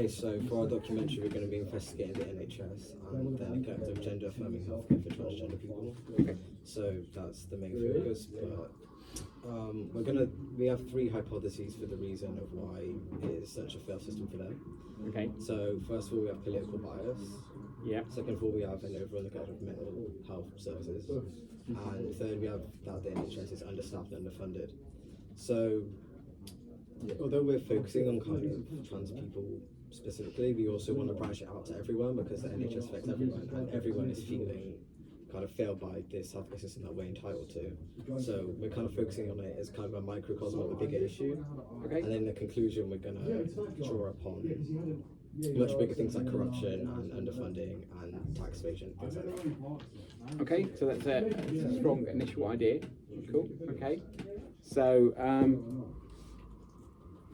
Okay, so for our documentary, we're going to be investigating the NHS and the neglect of gender affirming healthcare for transgender people. Okay. So that's the main focus. But we have three hypotheses for the reason of why it is such a failed system for them. Okay. So first of all, we have political bias. Yeah. Second of all, we have an overall neglect of mental health services. And third, we have that the NHS is understaffed and underfunded. So although we're focusing on kind of trans people specifically, we also want to branch it out to everyone because the NHS affects everyone and everyone is feeling kind of failed by this healthcare system that we're entitled to. So we're kind of focusing on it as kind of a microcosm of a bigger issue. Okay. And then in the conclusion, we're going to draw upon much bigger things like corruption and underfunding and tax evasion, things like that. Okay, so that's a strong initial idea. Cool. Okay. So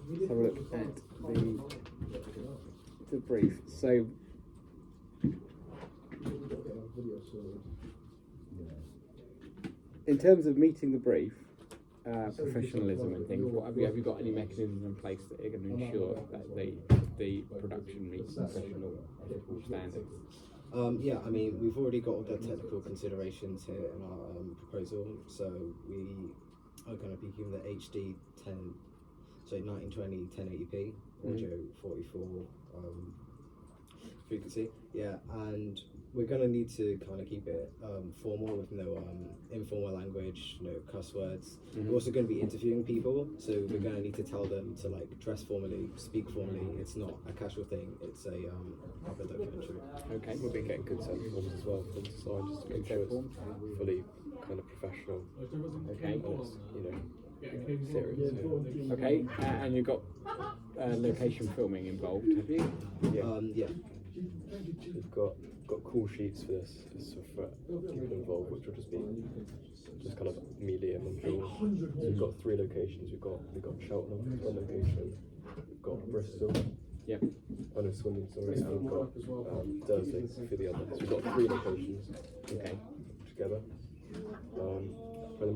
let's have a look at the brief. So in terms of meeting the brief, professionalism and things, what have you got any mechanisms in place that are going to ensure that the production meets professional ethical standards? Yeah, I mean, we've already got all the technical considerations here in our proposal. So we are going to be given the HD 1920 1080p audio 44 frequency. Yeah, and we're going to need to kind of keep it formal with no informal language, no cuss words. We're also going to be interviewing people, so we're going to need to tell them to like dress formally, speak formally. It's not a casual thing, it's a proper documentary. Okay. We'll be getting consent forms as well from society just to make sure it's fully kind of professional. Okay. And it's, serious. Yeah. Okay, and you've got location filming involved, have you? Yeah. We've got call sheets for this for people involved, which will just be kind of media and visual. So we've got three locations. We've got Cheltenham, one location. We've got Bristol. Yep. Oh no, Swindon, sorry. And we've got Dursley for the others. So we've got three locations. Okay. Together. For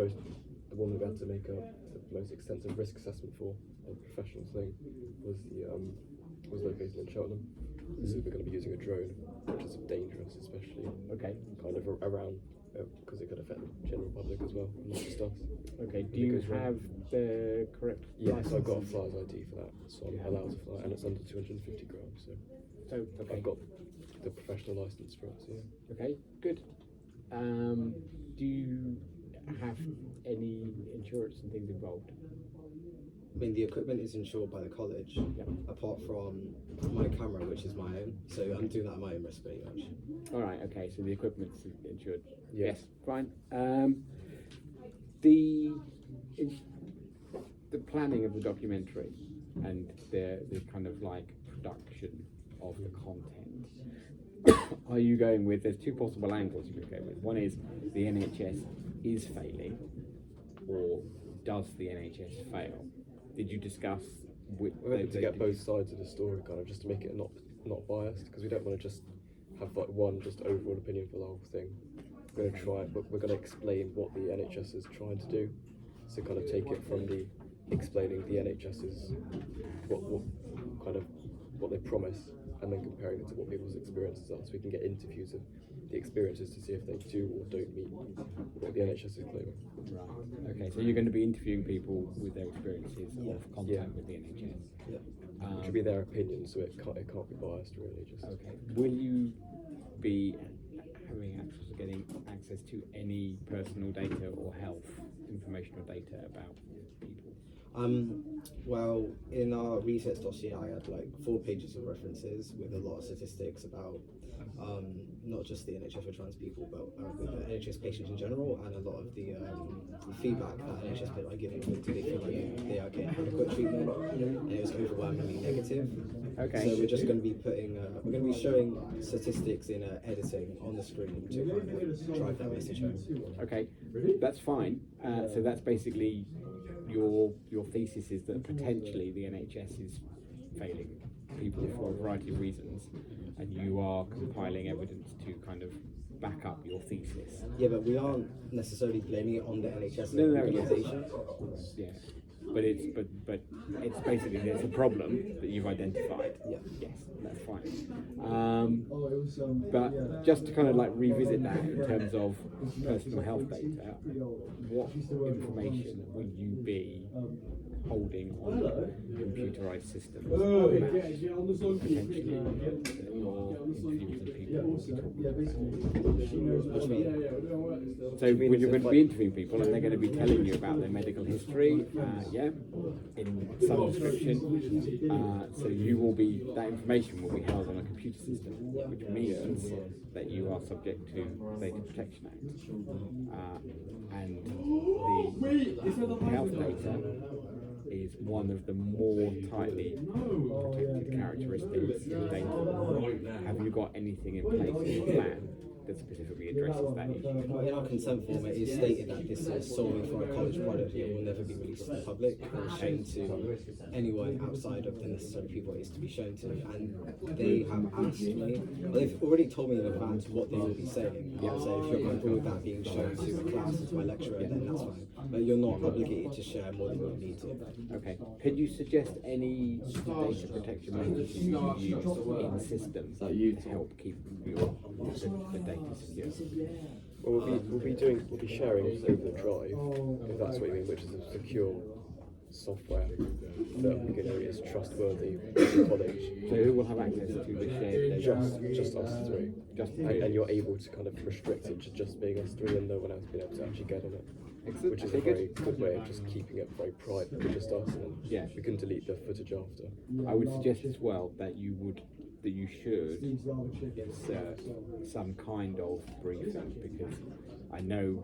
the one we had to make the most extensive risk assessment for a professional thing was located in Cheltenham. So we're going to be using a drone, which is dangerous, especially kind of around because it could affect the general public as well, not just us. Okay. Do you have the correct? Yeah, so I've got a flyer's ID for that, so I'm allowed to fly, and it's under 250 grams. So I've got the professional license for it. So yeah. Okay. Good. Do you have any insurance and things involved? I mean, the equipment is insured by the college, apart from my camera, which is my own. So I'm doing that at my own risk, pretty much. All right. Okay. So the equipment's insured. Yeah. Yes. Fine. The planning of the documentary and the kind of like production of the content. Are you going with? There's two possible angles you could go with. One is the NHS is failing, or does the NHS fail? Did you discuss with We're hoping to get both sides of the story, kind of, just to make it not biased, because we don't want to just have like one just overall opinion for the whole thing. We're going to try, but we're going to explain what the NHS is trying to do. So kind of take it from the explaining the NHS's what they promise, and then comparing it to what people's experiences are, so we can get interviews of the experiences to see if they do or don't meet what the NHS is claiming. Right. Okay. So you're going to be interviewing people with their experiences of contact with the NHS. Yeah. It should be their opinion, so it can't be biased really. Just Okay. Will you be getting access to any personal data or health informational data about people? Well, in our research dossier, I had like 4 pages of references with a lot of statistics about not just the NHS for trans people, but with the NHS patients in general, and a lot of the feedback that NHS people are giving. Do they feel like they are getting adequate treatment? And it was overwhelmingly negative. Okay. So we're just going to be we're going to be showing statistics in editing on the screen to kind of drive that message home. Okay, that's fine. So that's basically your thesis is that potentially the NHS is failing people for a variety of reasons, and you are compiling evidence to kind of back up your thesis. Yeah, but we aren't necessarily blaming it on the NHS No, organisation. Yeah. but it's basically there's a problem that you've identified. Yeah. Yes, that's fine. But just to kind of like revisit that in terms of personal health data, what information will you be holding on computerized systems that potentially your interviews and people will be talking about? So when you're going to be interviewing people and they're going to be telling you about their medical history, in some description, so you will be, that information will be held on a computer system, which means that you are subject to Data Protection Act. And the health data is one of the more tightly protected characteristics of data. Have you got anything in place in your plan that specifically addresses that issue? In our consent form, it is stated that this is solely for a college product. It will never be released to the public or shown to anyone outside of the necessary people it is to be shown to. And they have asked me, well, they've already told me in advance what they will be saying. Yeah, so if you're comfortable with that being shown to the class, to my lecturer, then that's fine. But you're not obligated to share more than you need to. Okay. Could you suggest any data protection measures you use in systems to help keep the data secure? Well, we'll be sharing over the drive, if that's what you mean, which is a secure software that is trustworthy for the college. So who will have access to the shared data? Just us three. Just And you're able to kind of restrict it to just being us three and no one else being able to actually get on it. Excellent. Which is a very good way of just keeping it very private with just us, and we can delete the footage after. I would suggest as well that you should insert some kind of briefing, because I know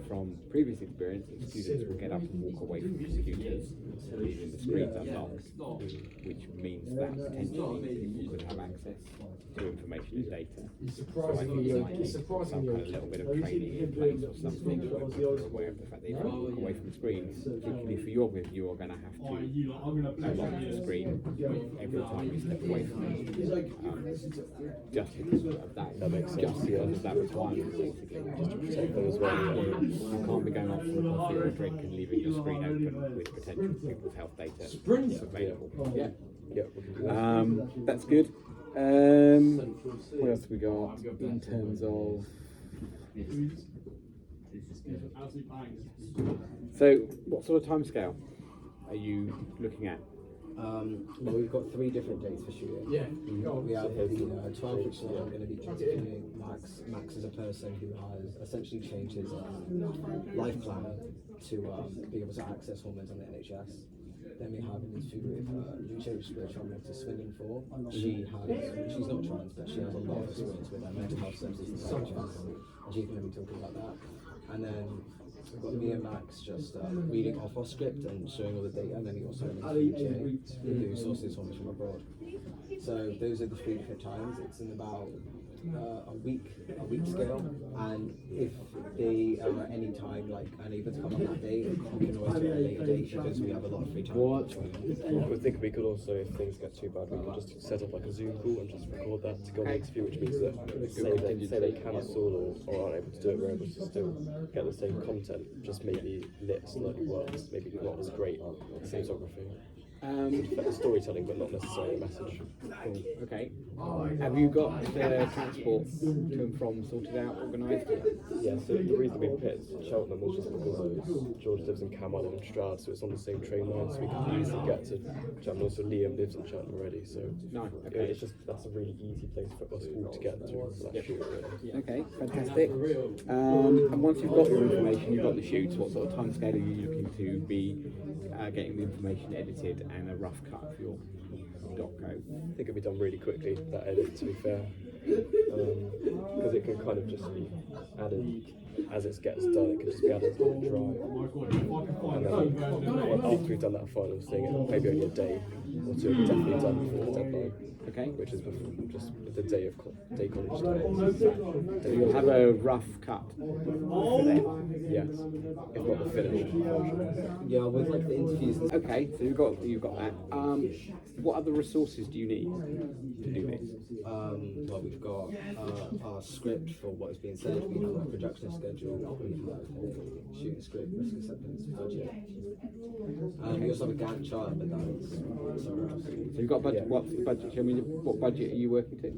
from previous experience that students will get up and walk away from computers, leaving the screens unlocked, which means that potentially people could have access to information and data. So I think you might need some kind of little bit of training in place or something where people are aware of the fact that if you walk away from the screen, particularly for your review, you are going to have to unlock the screen every time you step away from it. Just because of that makes sense, just because of that requirement, basically. Protect them as well. You can't be going off for a coffee or a drink and leaving your screen open with potential people's health data available. Yeah. Yeah, we can do that. That's good. What else we got in terms of? So, what sort of timescale are you looking at? Well, we've got 3 different dates for shooting. We have the 12th, which is going to be interviewing Max. Max is a person who has essentially changed his life plan to be able to access hormones on the NHS. Then we have an interview with Lucia, which we're traveling to Swindon for. She's not trans, but she has a lot of experience with mental health services in the NHS, and she's going to be talking about that. And then we've got me and Max just reading off our script and showing all the data, and then we also have who sources hormones from abroad. So those are the 3 different times. It's in about a week scale, and if they are at any time like unable to come on that day, we can always do it at a later date because we have a lot of free time. We think we could also, if things get too bad, we could just set up like a Zoom call and just record that to go on the interview, which means that say they cancel or aren't able to do it, we're able to still get the same content, just maybe lit slightly worse, maybe not as great cinematography. Storytelling, but not necessarily a message. Cool. Okay. Have you got the transport to and from sorted out, organised? Yeah, so the reason we picked Cheltenham was just because George lives in Camden and Stroud, so it's on the same train line, so we can easily get to Cheltenham. Also, Liam lives in Cheltenham already, so it's just that's a really easy place for us all to get to for that shoot. Really. Okay, fantastic. And once you've got your information, you've got the shoots, what sort of timescale are you looking to be getting the information edited and a rough cut for your doc code? I think it'll be done really quickly, that edit, to be fair, because it can kind of just be added as it gets done. It can just be added to the drive, and then after we've done that final thing, maybe only a day or 2 will be definitely done before the deadline. Okay. Which is just the day of day college day. So you'll have a rough cut for them. Yes, if not the finished version. Yeah, with like the interviews. Okay, so you've got that. What other resources do you need to do this? Well, we've got our script for what is being said, we have a production schedule, we have a shooting script, risk acceptance, budget. And we also have a Gantt chart, but that's somewhere else. So you've got a budget. What's the budget? Show me what budget are you working to?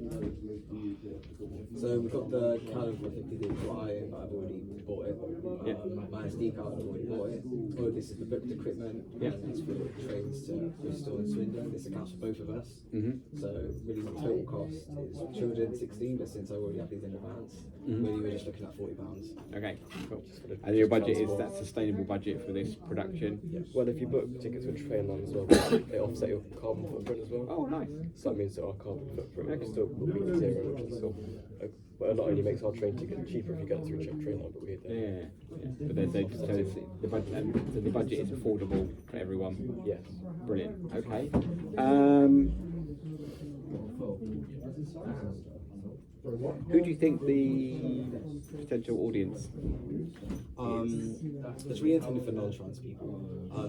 So we've got the Canon 450D Fly, but I've already bought it. Yeah. My SD card, I've already bought it. Oh, this is the booked equipment. Yeah. And it's for trains to Bristol and Swindon. This accounts for both of us. Mm-hmm. So really the total cost is 216, but since I already have these in advance, really we're just looking at £40. Okay, cool. And your budget is that sustainable budget for this production? Well, if you book tickets for Trainline as well, they offset your carbon footprint as well. Oh, nice. So that means that our carbon footprint still will be zero, which is still. But it not only makes our train ticket cheaper if you get it through Trainline, but we hit that. Yeah. But the budget is affordable for everyone. Yes. Brilliant. Okay. Who do you think the potential audience? It's really intended for non-trans people,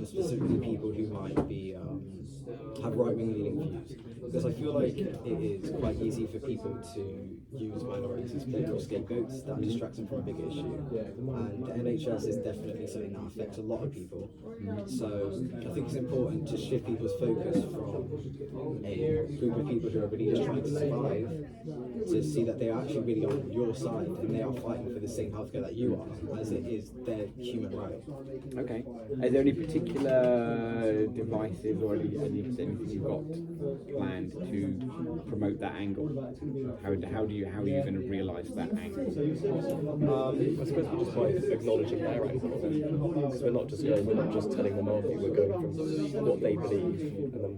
specifically people who might be have right-wing leaning views. Because I feel like it is quite easy for people to use minorities as political scapegoats that distracts them from a bigger issue. And the NHS is definitely something that affects a lot of people. So I think it's important to shift people's focus from a group of people who are really just trying to survive to see that they are actually really on your side and they are fighting for the same healthcare that you are, as it is their human right. Okay. Are there any particular devices or anything you've got planned to promote that angle? How are you going to realise that angle? I suppose we're just by acknowledging their angle. Because we're not just telling them our view, we're going from what they believe and then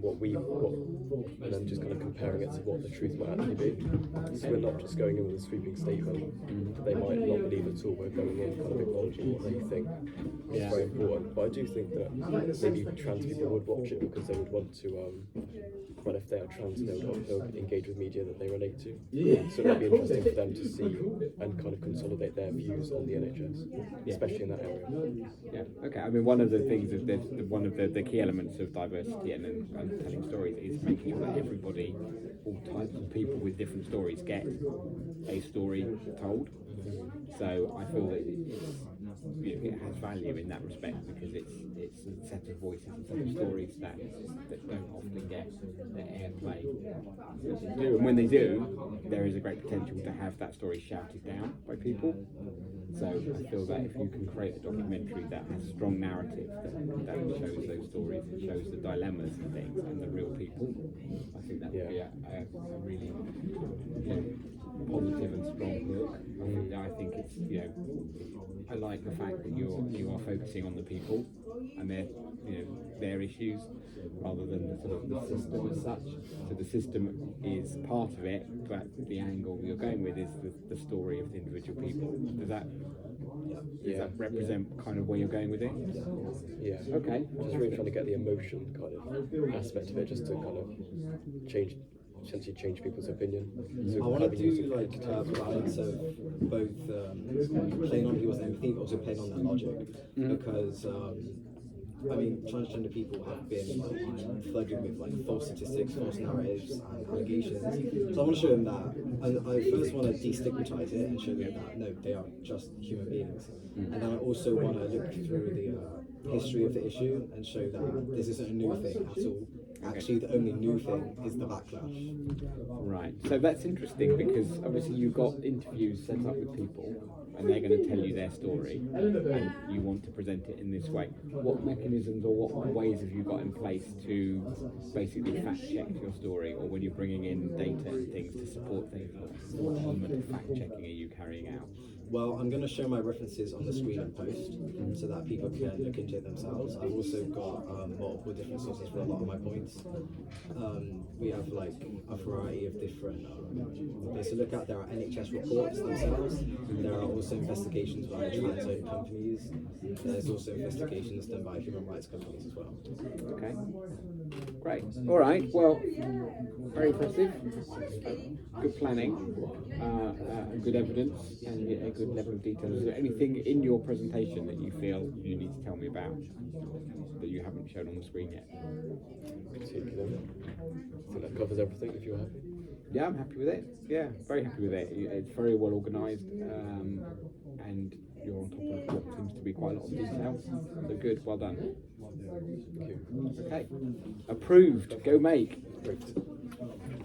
and then just kind of comparing it to what the truth might actually be. So we're not just going in with a sweeping statement that they might not believe at all. We're going in kind of acknowledging what they think. It's very important. But I do think that maybe trans people would watch it because they would want to, well, if they are trans, they'll engage with media that they relate to. So it might be interesting for them to see and kind of consolidate their views on the NHS, especially in that area. Yeah. Okay. I mean, one of the things is one of the key elements of diversity and telling stories is making sure that everybody, all types of people with different stories, get a story told. So I feel that it has value in that respect because it's a set of voices and set of stories that don't often get the airplay that they do. And when they do, there is a great potential to have that story shouted down by people. So I feel that if you can create a documentary that has a strong narrative that shows those stories and shows the dilemmas and things and the real people, I think that would be a really positive and strong book. I think it's I like the fact that you are focusing on the people and their issues rather than the sort of the system as such. So the system is part of it, but the angle you're going with is the story of the individual people. Does that represent kind of where you're going with it? Yeah. Okay. Just really trying to get the emotion kind of aspect of it, just to kind of essentially change people's opinion. So I want to do like a balance of both playing on people's empathy, but also playing on their logic, because I mean, transgender people have been flooded with like false statistics, false narratives, and allegations. So I want to show them that. I first want to destigmatize it and show them that no, they are just human beings. And then I also want to look through the history of the issue and show that this isn't a new thing at all. Actually, the only new thing is the backlash. Right. So that's interesting because obviously you've got interviews set up with people and they're going to tell you their story and you want to present it in this way. What mechanisms or what ways have you got in place to basically fact check your story, or when you're bringing in data and things to support things? What element of fact checking are you carrying out? Well, I'm going to show my references on the screen and post so that people can look into it themselves. I've also got multiple different sources for a lot of my points. We have like a variety of different things to look at. There are NHS reports themselves. There are also investigations by trans-owned companies. There's also investigations done by human rights companies as well. Okay. Great. All right. Well, very impressive. Good planning, good evidence, and a good level of detail. Is there anything in your presentation that you feel you need to tell me about that you haven't shown on the screen yet? Particularly, I think that covers everything if you're happy. Yeah, I'm happy with it. Yeah, very happy with it. It's very well organised, and you're on top of what seems to be quite a lot of detail. So good, well done. Thank you. Okay, approved. Go make. Great.